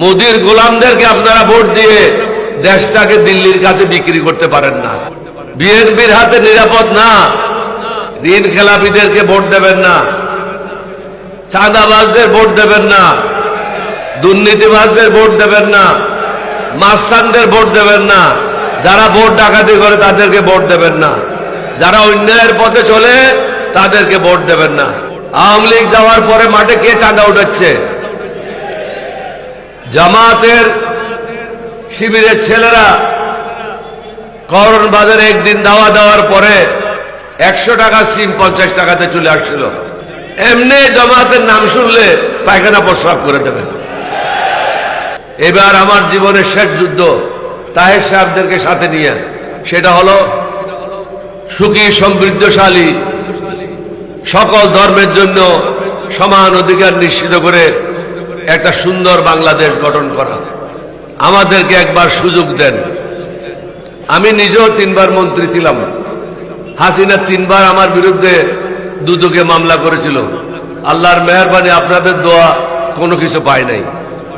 মোদির গোলামদেরকে আপনারা ভোট দিয়ে দেশটাকে দিল্লির কাছে বিক্রি করতে পারেন না। বিএনপির হাতে নিরাপদ না। ঋণ খেলাপিদেরকে ভোট দেবেন না, চাঁদাবাজদের ভোট দেবেন না, দুর্নীতিবাজদের ভোট দেবেন না, মাস্তানদের ভোট দেবেন না, যারা ভোট ডাকাতি করে তাদেরকে ভোট দেবেন না, যারা অন্যায়ের পথে চলে তাদেরকে ভোট দেবেন না। আওয়ামী লীগ যাওয়ার পরে মাঠে কে চাঁদা উঠাচ্ছে? জামাতের শিবিরের ছেলেরা করণ বাজারে একদিন দাওয়া দেওয়ার পরে 100 টাকা সিম 50 টাকাতে চলে আসছিল। এমনি জামাতের নাম শুনলে পায়খানা প্রস্রাব করে দেবেন। এবার আমার জীবনের শেষ যুদ্ধ তাহের সাহেবদেরকে সাথে নিয়ে, সেটা হলো সুখী সমৃদ্ধশালী সকল ধর্মের জন্য সমান অধিকার নিশ্চিত করে একটা সুন্দর বাংলাদেশ গঠন করা। আমাদেরকে একবার সুযোগ দেন। আমি নিজেও 3 বার মন্ত্রী ছিলাম। হাসিনা 3 বার আমার বিরুদ্ধে দুদকে মামলা করেছিল। আল্লাহর মেহেরবানি, আপনাদের দোয়া, কোনো কিছু পাই নাই।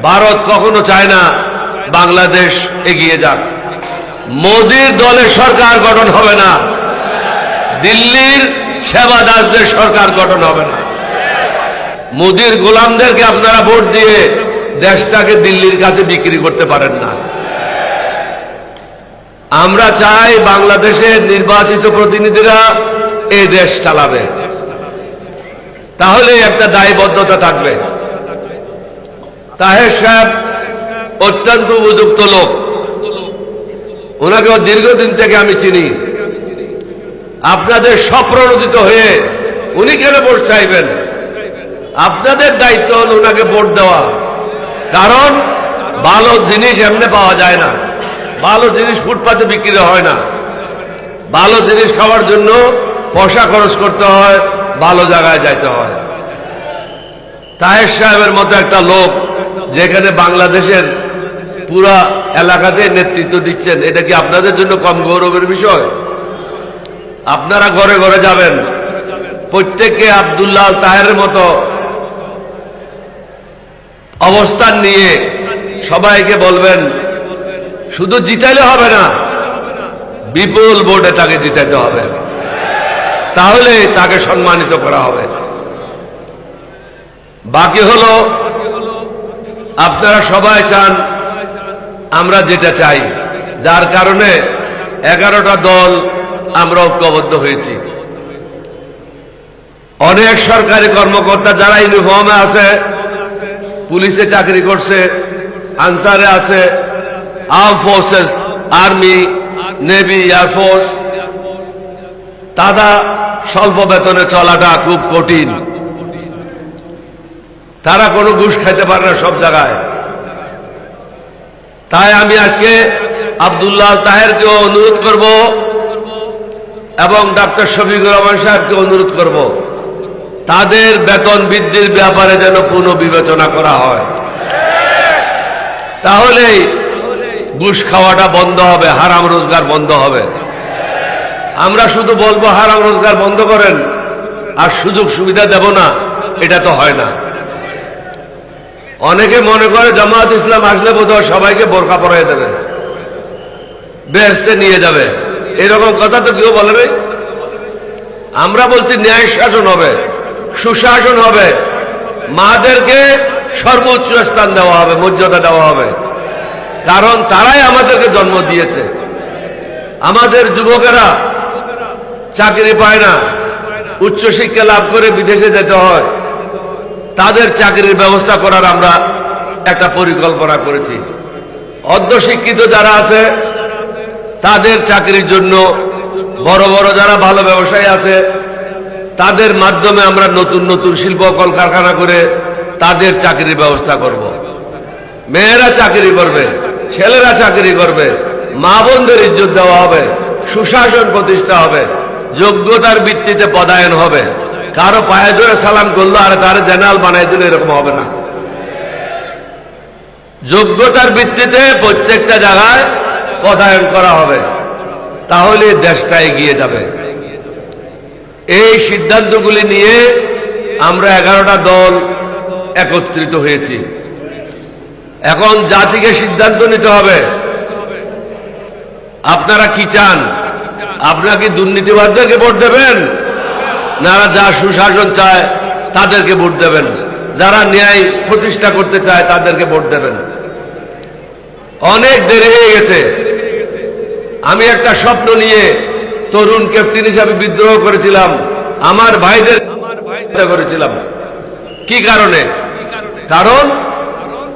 ভারত কখনো চায় না বাংলাদেশ এগিয়ে যাক। মোদির দলের সরকার গঠন হবে না, দিল্লির সেবা দাসদের সরকার গঠন হবে না। মোদির গোলামদেরকে আপনারা ভোট দিয়ে দেশটাকে দিল্লির কাছে বিক্রি করতে পারেন না। আমরা চাই বাংলাদেশের নির্বাচিত প্রতিনিধিরা এই দেশ চালাবে, তাহলে একটা দায়বদ্ধতা থাকবে। তাহের সাহেব অত্যন্ত উপযুক্ত লোক, ওনাকে দীর্ঘদিন থেকে আমি চিনি। আপনাদের স্বপ্রণোদিত হয়ে উনি কেন ভোট চাইবেন? আপনাদের দায়িত্ব হল ওনাকে ভোট দেওয়া। কারণ ভালো জিনিস এমনি পাওয়া যায় না, ভালো জিনিস ফুটপাতে বিক্রি হয় না। ভালো জিনিস খাওয়ার জন্য পয়সা খরচ করতে হয়, ভালো জায়গায় যাইতে হয়। তাহের সাহেবের মতো একটা লোক যেখানে বাংলাদেশের পুরা এলাকাতে নেতৃত্ব দিচ্ছেন, এটা কি আপনাদের জন্য কম গৌরবের বিষয়? আপনারা ঘরে ঘরে যাবেন, প্রত্যেককে আব্দুল্লাহ তাহেরের মতো অবস্থান নিয়ে সবাইকে বলবেন, শুধু জিতাইলে হবে না, বিপুল ভোটে তাকে জিতাইতে হবে, তাহলে তাকে সম্মানিত করা হবে। বাকি হলো আপনারা সবাই চান আমরা যেটা চাই, যার কারণে 11টা দল আমরা ঐক্যবদ্ধ হয়েছি। অনেক সরকারি কর্মকর্তা যারা ইউনিফর্মে আছে, পুলিশে চাকরি করছে, আনসারে আছে, arm forces, army, navy, air force, তারা স্বল্প বেতনে চলাটা খুব কঠিন। তারা কোনো ঘুষ খাইতে পারে না সব জায়গায়। তাই আমি আজকে আব্দুল্লাহ তাহেরকে অনুরোধ করব এবং ডাক্তার শফিকুর রহমান সাহেবকে অনুরোধ করব, তাদের বেতন বৃদ্ধির ব্যাপারে যেন পুনর্বিবেচনা করা হয়। তাহলেই ঘুষ খাওয়াটা বন্ধ হবে, হারাম রোজগার বন্ধ হবে। আমরা শুধু বলবো হারাম রোজগার বন্ধ করেন আর সুযোগ সুবিধা দেব না, এটা তো হয় না। অনেকে মনে করে জামাত ইসলাম আসলে বোধহয় সবাইকে বোরকা পরাই দেবে, বেহেশতে নিয়ে যাবে, এরকম কথা তো কেউ বলে নাই। আমরা বলছি ন্যায় শাসন হবে, সুশাসন হবে, মাদেরকে সর্বোচ্চ স্থান দেওয়া হবে, মর্যাদা দেওয়া হবে, কারণ তারাই আমাদেরকে জন্ম দিয়েছে। আমাদের যুবকেরা চাকরি পায় না, উচ্চশিক্ষা লাভ করে বিদেশে যেতে হয়, তাদের চাকরির ব্যবস্থা করার আমরা একটা পরিকল্পনা করেছি। অর্ধশিক্ষিত যারা আছে তাদের চাকরির জন্য, বড় বড় যারা ভালো ব্যবসায়ী আছে তাদের মাধ্যমে আমরা নতুন নতুন শিল্প কলকারখানা করে তাদের চাকরির ব্যবস্থা করব। মেয়েরা চাকরি করবে, ছেলেরা চাকরি করবে, মা বোনদের ইজ্জত দেওয়া হবে, সুশাসন প্রতিষ্ঠা হবে, যোগ্যতার ভিত্তিতে পদায়ন হবে। কারো পায়ে ধরে সালাম করলো আর তার জেনারেল বানাই দিলে এরকম হবে না। যোগ্যতার ভিত্তিতে প্রত্যেকটা জায়গায় পদায়ন করা হবে, তাহলে দেশটা এগিয়ে যাবে। এই সিদ্ধান্তগুলি নিয়ে আমরা 11টা দল একত্রিত হয়েছি। এখন জাতিকে সিদ্ধান্ত নিতে হবে আপনারা কি চান। আপনারা কি দুর্নীতিবাদদেরকে ভোট দেবেন, না যা সুশাসন চায় তাদেরকে ভোট দেবেন, যারা ন্যায় প্রতিষ্ঠা করতে চায় তাদেরকে ভোট দেবেন? অনেক দেরি হয়ে গেছে। আমি একটা স্বপ্ন নিয়ে তরুণ ক্যাপ্টেন হিসাবে বিদ্রোহ করেছিলাম, আমার ভাইদের করেছিলাম। কি কারণে? কারণ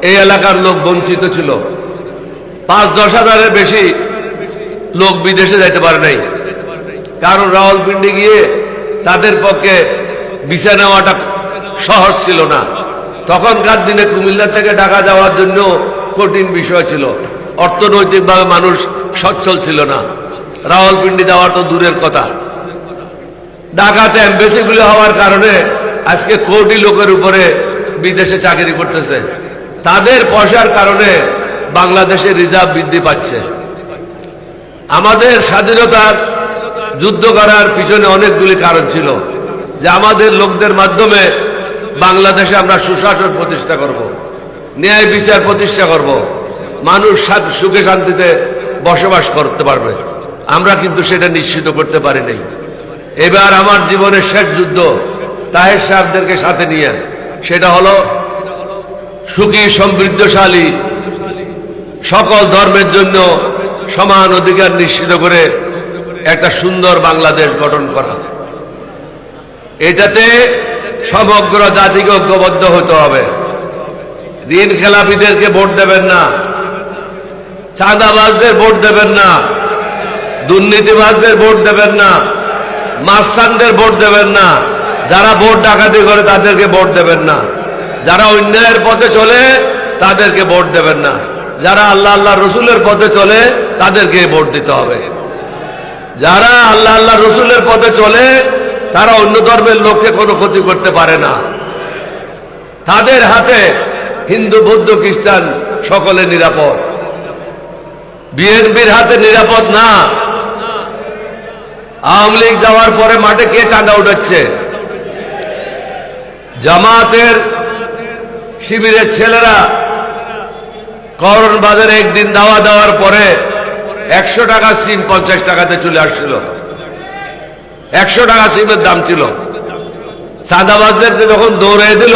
এই এলাকার লোক বঞ্চিত ছিল। 5-10 হাজারের বেশি লোক বিদেশে যাইতে পারে নাই, কারণ রাওয়ালপিন্ডি গিয়ে তাদের পক্ষে ভিসা নেওয়াটা সহজ ছিল না। তখনকার দিনে কুমিল্লা থেকে ঢাকা যাওয়ার জন্য কঠিন বিষয় ছিল, অর্থনৈতিকভাবে মানুষ সচ্ছল ছিল না। রাওয়ালপিন্ডি যাওয়ার তো দূরের কথা। ঢাকাতে এমবেসিগুলো হওয়ার কারণে আজকে কোটি লোকের উপরে বিদেশে চাকরি করতেছে। তাদের পয়সার কারণে বাংলাদেশের রিজার্ভ বৃদ্ধি পাচ্ছে। আমাদের স্বাধীনতার যুদ্ধ করার পিছনে অনেকগুলি কারণ ছিল, যে আমাদের লোকদের মাধ্যমে বাংলাদেশে আমরা সুশাসন প্রতিষ্ঠা করব, ন্যায় বিচার প্রতিষ্ঠা করব, মানুষ সুখে শান্তিতে বসবাস করতে পারবে। আমরা কিন্তু সেটা নিশ্চিত করতে পারি নাই। এবার আমার জীবনের শেষ যুদ্ধ তাহের সাহেবদেরকে সাথে নিয়ে, সেটা হলো সুখী সমৃদ্ধশালী সকল ধর্মের জন্য সমান অধিকার নিশ্চিত করে একটা সুন্দর বাংলাদেশ গঠন করা। এটাতে সমগ্র জাতিকে ঐক্যবদ্ধ হতে হবে। দিন খেলাপিদেরকে ভোট দেবেন না, চাঁদাবাজদের ভোট দেবেন না, দুর্নীতিবাজদের ভোট দেবেন না, মাস্তানদের ভোট দেবেন না, যারা ভোট ডাকাতি করে তাদেরকে ভোট দেবেন না, যারা অন্যায়ের পথে চলে তাদেরকে ভোট দেবেন না, যারা আল্লাহ আল্লাহ রসুলের পথে চলে তাদেরকে ভোট দিতে হবে। যারা আল্লাহ আল্লাহ রসুলের পথে চলে তারা অন্য ধর্মের লোককে কোনো ক্ষতি করতে পারে না। তাদের হাতে হিন্দু বৌদ্ধ খ্রিস্টান সকলে নিরাপদ, বিএনপির হাতে নিরাপদ না। আওয়ামী লীগ যাওয়ার পরে মাঠে কে চাঁদা উঠাচ্ছে? জামাতের শিবিরের ছেলেরা করণ বাজারে একদিন দাওয়া দেওয়ার পরে 100 টাকা সিম 50 টাকাতে চলে আসছিল। 100 টাকা সিমের দাম ছিল। চাঁদাবাজদেরকে যখন দৌড়ে দিল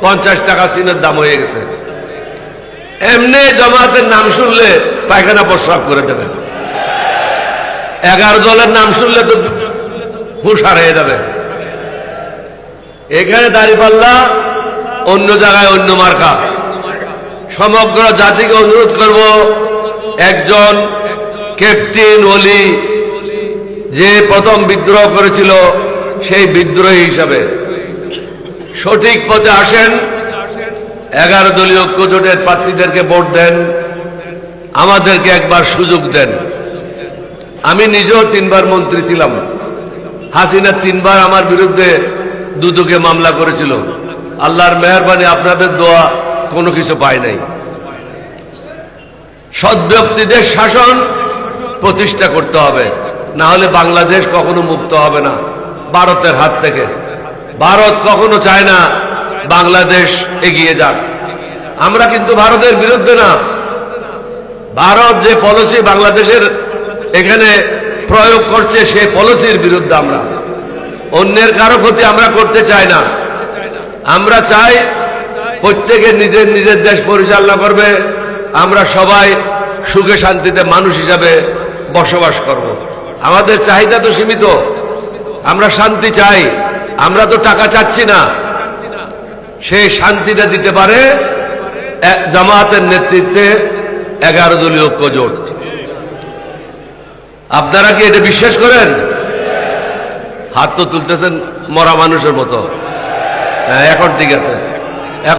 50 টাকা সিমের দাম হয়ে গেছে। এমনি জামাতের নাম শুনলে পায়খানা প্রস্রাব করে দেবে। 11 দলের নাম শুনলে তো হুঁশ হারিয়ে যাবে। এখানে দাঁড়িপাল্লা, অন্য জায়গায় অন্য মার্কা। সমগ্র জাতিকে অনুরোধ করব, একজন ক্যাপ্টেন ওলি যে প্রথম বিদ্রোহ করেছিল সেই বিদ্রোহী হিসাবে সঠিক পথে আসেন। 11 দলীয় ঐক্য জোটের প্রার্থীদেরকে ভোট দেন, আমাদেরকে একবার সুযোগ দেন। আমি নিজেও 3 বার মন্ত্রী ছিলাম। হাসিনা 3 বার আমার বিরুদ্ধে দুদকে মামলা করেছিল। আল্লাহর মেহেরবানি, আপনাদের দোয়া, কোনো কিছু পাই নাই। সৎ ব্যক্তিদের শাসন প্রতিষ্ঠা করতে হবে, না হলে বাংলাদেশ কখনো মুক্ত হবে না ভারতের হাত থেকে। ভারত কখনো চায় না বাংলাদেশ এগিয়ে যাক। আমরা কিন্তু ভারতের বিরুদ্ধে না। ভারত যে পলিসি বাংলাদেশের এখানে প্রয়োগ করছে সেই পলিসির বিরুদ্ধে আমরা। অন্যের কারো ক্ষতি আমরা করতে চাই না। আমরা চাই প্রত্যেকে নিজের নিজের দেশ পরিচালনা করবে, আমরা সবাই সুখে শান্তিতে মানুষ হিসাবে বসবাস করব। আমাদের চাহিদা তো সীমিত, আমরা শান্তি চাই, আমরা তো টাকা চাচ্ছি না। সেই শান্তিটা দিতে পারে জামাতের নেতৃত্বে 11 দলীয় ঐক্য জোট। আপনারা কি এটা বিশ্বাস করেন? হাত তো তুলতেছেন মরা মানুষের মতো। হ্যাঁ, এখন ঠিক আছে।